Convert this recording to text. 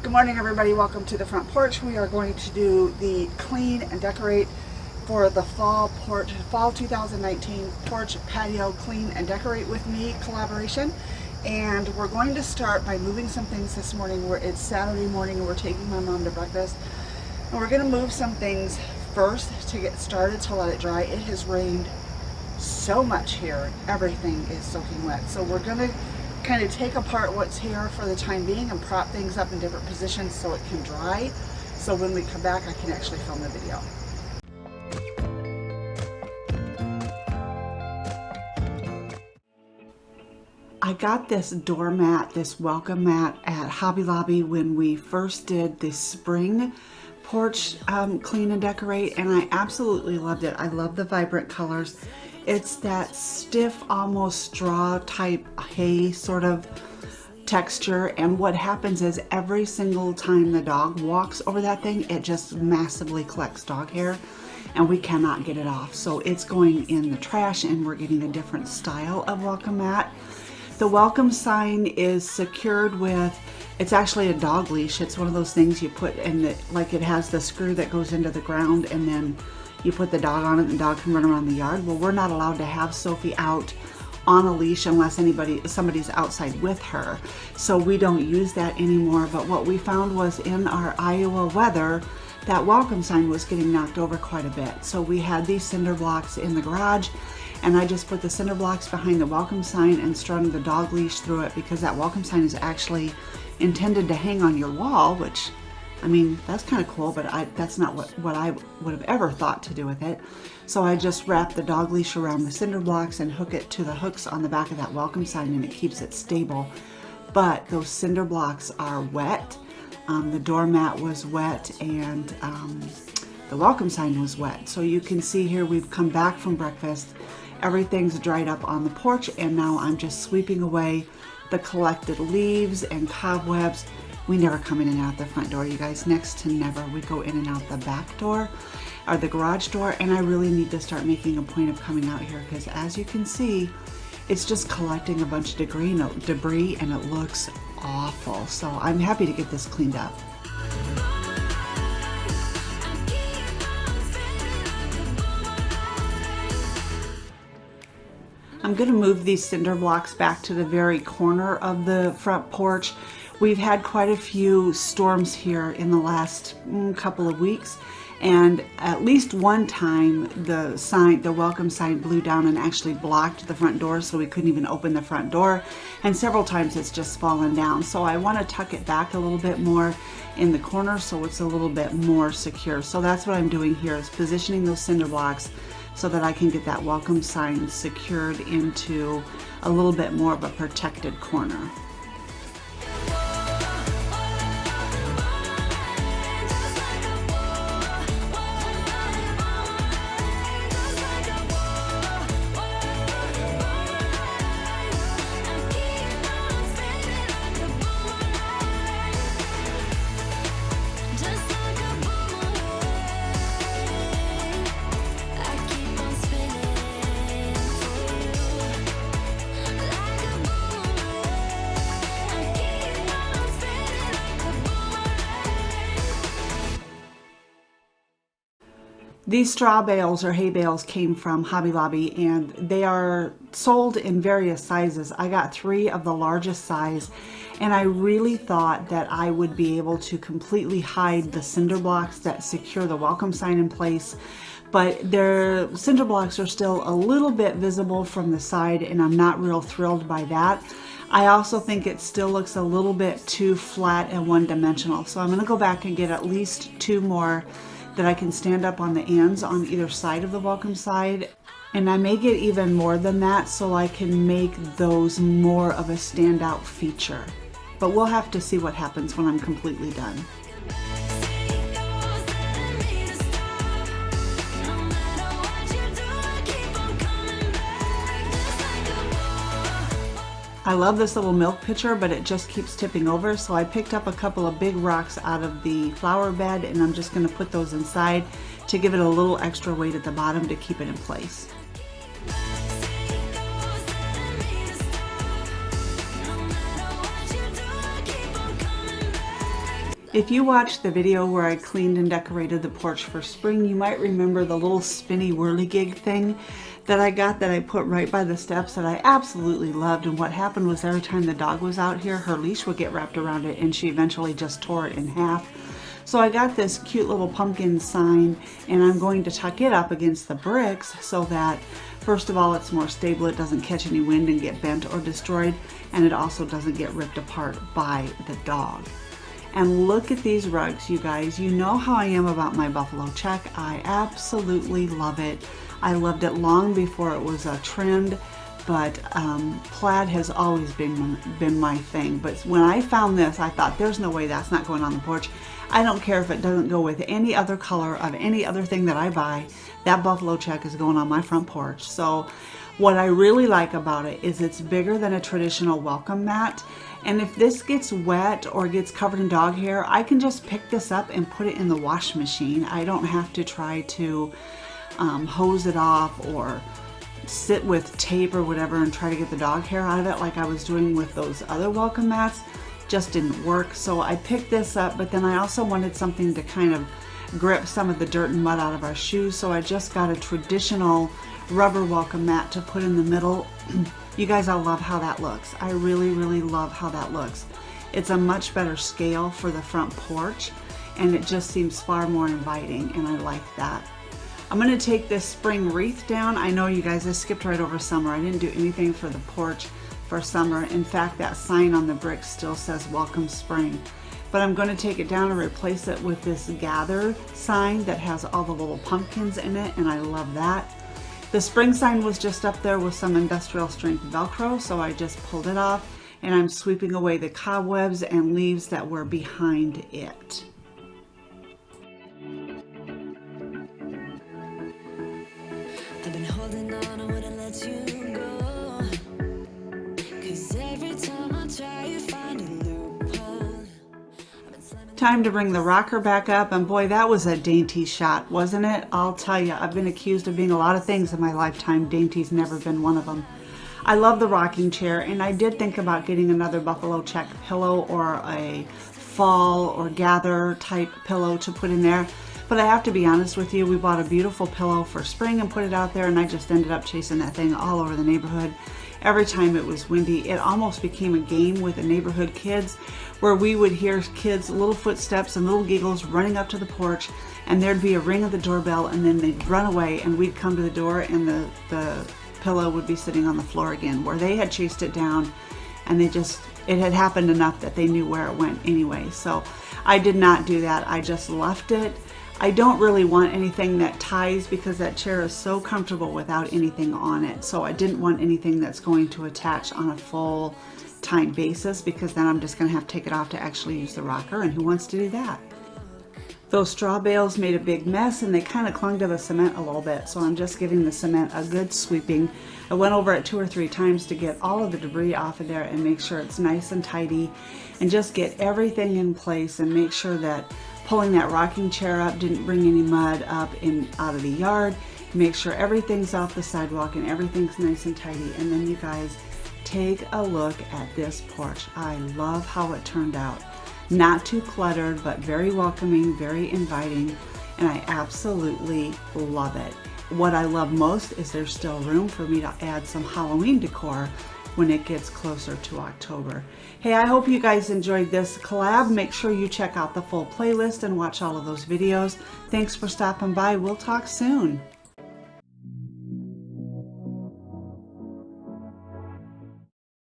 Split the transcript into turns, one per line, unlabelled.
Good morning, everybody. Welcome to the front porch. We are going to do the clean and decorate for the fall 2019 porch patio clean and decorate with me collaboration. And we're going to start by moving some things this morning. It's Saturday morning and we're taking my mom to breakfast. And we're going to move some things first to get started to let it dry. It has rained so much here. Everything is soaking wet. So we're going to kind of take apart what's here for the time being and prop things up in different positions so it can dry. So when we come back, I can actually film the video. I got this doormat, this welcome mat at Hobby Lobby when we first did the spring porch clean and decorate, and I absolutely loved it. I love the vibrant colors. It's that stiff, almost straw type hay sort of texture, and what happens is every single time the dog walks over that thing, it just massively collects dog hair and we cannot get it off. So it's going in the trash and we're getting a different style of welcome mat. The welcome sign is secured with, it's actually a dog leash. It's one of those things you put in it, like it has the screw that goes into the ground and then you put the dog on it and the dog can run around the yard. Well, we're not allowed to have Sophie out on a leash unless somebody's outside with her. So we don't use that anymore. But what we found was in our Iowa weather, that welcome sign was getting knocked over quite a bit. So we had these cinder blocks in the garage, and I just put the cinder blocks behind the welcome sign and strung the dog leash through it, because that welcome sign is actually intended to hang on your wall, which, I mean, that's kind of cool, but that's not what I would have ever thought to do with it. So I just wrap the dog leash around the cinder blocks and hook it to the hooks on the back of that welcome sign, and it keeps it stable. But those cinder blocks are wet. The doormat was wet, and the welcome sign was wet. So you can see here we've come back from breakfast. Everything's dried up on the porch, and now I'm just sweeping away the collected leaves and cobwebs. We never come in and out the front door, you guys, next to never. We go in and out the back door or the garage door, and I really need to start making a point of coming out here, because as you can see, it's just collecting a bunch of debris and it looks awful. So I'm happy to get this cleaned up. I'm going to move these cinder blocks back to the very corner of the front porch. We've had quite a few storms here in the last couple of weeks, and at least one time the welcome sign blew down and actually blocked the front door, so we couldn't even open the front door, and several times it's just fallen down. So I want to tuck it back a little bit more in the corner so it's a little bit more secure. So that's what I'm doing here, is positioning those cinder blocks so that I can get that welcome sign secured into a little bit more of a protected corner. These straw bales or hay bales came from Hobby Lobby, and they are sold in various sizes. I got 3 of the largest size, and I really thought that I would be able to completely hide the cinder blocks that secure the welcome sign in place, but their cinder blocks are still a little bit visible from the side, and I'm not real thrilled by that. I also think it still looks a little bit too flat and one-dimensional, so I'm going to go back and get at least 2 more that I can stand up on the ends on either side of the welcome side, and I may get even more than that so I can make those more of a standout feature. But we'll have to see what happens when I'm completely done. I love this little milk pitcher, but it just keeps tipping over. So I picked up a couple of big rocks out of the flower bed, and I'm just going to put those inside to give it a little extra weight at the bottom to keep it in place. If you watched the video where I cleaned and decorated the porch for spring, you might remember the little spinny whirligig thing that I got that I put right by the steps that I absolutely loved. And what happened was every time the dog was out here, her leash would get wrapped around it and she eventually just tore it in half. So I got this cute little pumpkin sign and I'm going to tuck it up against the bricks so that, first of all, it's more stable, it doesn't catch any wind and get bent or destroyed, and it also doesn't get ripped apart by the dog. And look at these rugs, you guys. You know how I am about my buffalo check. I absolutely love it. I loved it long before it was a trend, but plaid has always been my thing. But when I found this, I thought, there's no way that's not going on the porch. I don't care if it doesn't go with any other color of any other thing that I buy. That buffalo check is going on my front porch. So what I really like about it is it's bigger than a traditional welcome mat. And if this gets wet or gets covered in dog hair, I can just pick this up and put it in the wash machine. I don't have to try to hose it off or sit with tape or whatever and try to get the dog hair out of it like I was doing with those other welcome mats. Just didn't work. So I picked this up, but then I also wanted something to kind of grip some of the dirt and mud out of our shoes. So I just got a traditional rubber welcome mat to put in the middle. You guys, I love how that looks. I really, really love how that looks. It's a much better scale for the front porch and it just seems far more inviting, and I like that. I'm going to take this spring wreath down. I know you guys, I skipped right over summer. I didn't do anything for the porch for summer. In fact, that sign on the brick still says welcome spring. But I'm going to take it down and replace it with this gather sign that has all the little pumpkins in it, and I love that. The spring sign was just up there with some industrial strength Velcro, so I just pulled it off and I'm sweeping away the cobwebs and leaves that were behind it.
I've been holding on, I wouldn't let you go, 'cause every time I try you find a loophole.
Time to bring the rocker back up, and boy, that was a dainty shot, wasn't it? I'll tell you, I've been accused of being a lot of things in my lifetime. Dainty's never been one of them. I love the rocking chair, and I did think about getting another buffalo check pillow or a fall or gather type pillow to put in there. But I have to be honest with you, we bought a beautiful pillow for spring and put it out there, and I just ended up chasing that thing all over the neighborhood. Every time it was windy, it almost became a game with the neighborhood kids where we would hear kids' little footsteps and little giggles running up to the porch, and there'd be a ring of the doorbell, and then they'd run away, and we'd come to the door, and the pillow would be sitting on the floor again, where they had chased it down, and it had happened enough that they knew where it went anyway. So I did not do that. I just left it. I don't really want anything that ties because that chair is so comfortable without anything on it. So I didn't want anything that's going to attach on a full time basis, because then I'm just going to have to take it off to actually use the rocker, and who wants to do that? Those straw bales made a big mess and they kind of clung to the cement a little bit, so I'm just giving the cement a good sweeping. I went over it 2 or 3 times to get all of the debris off of there and make sure it's nice and tidy, and just get everything in place and make sure that pulling that rocking chair up didn't bring any mud up out of the yard. Make sure everything's off the sidewalk and everything's nice and tidy. And then you guys, take a look at this porch. I love how it turned out. Not too cluttered, but very welcoming, very inviting, and I absolutely love it. What I love most is there's still room for me to add some Halloween decor when it gets closer to October. Hey, I hope you guys enjoyed this collab. Make sure you check out the full playlist and watch all of those videos. Thanks for stopping by. We'll talk soon.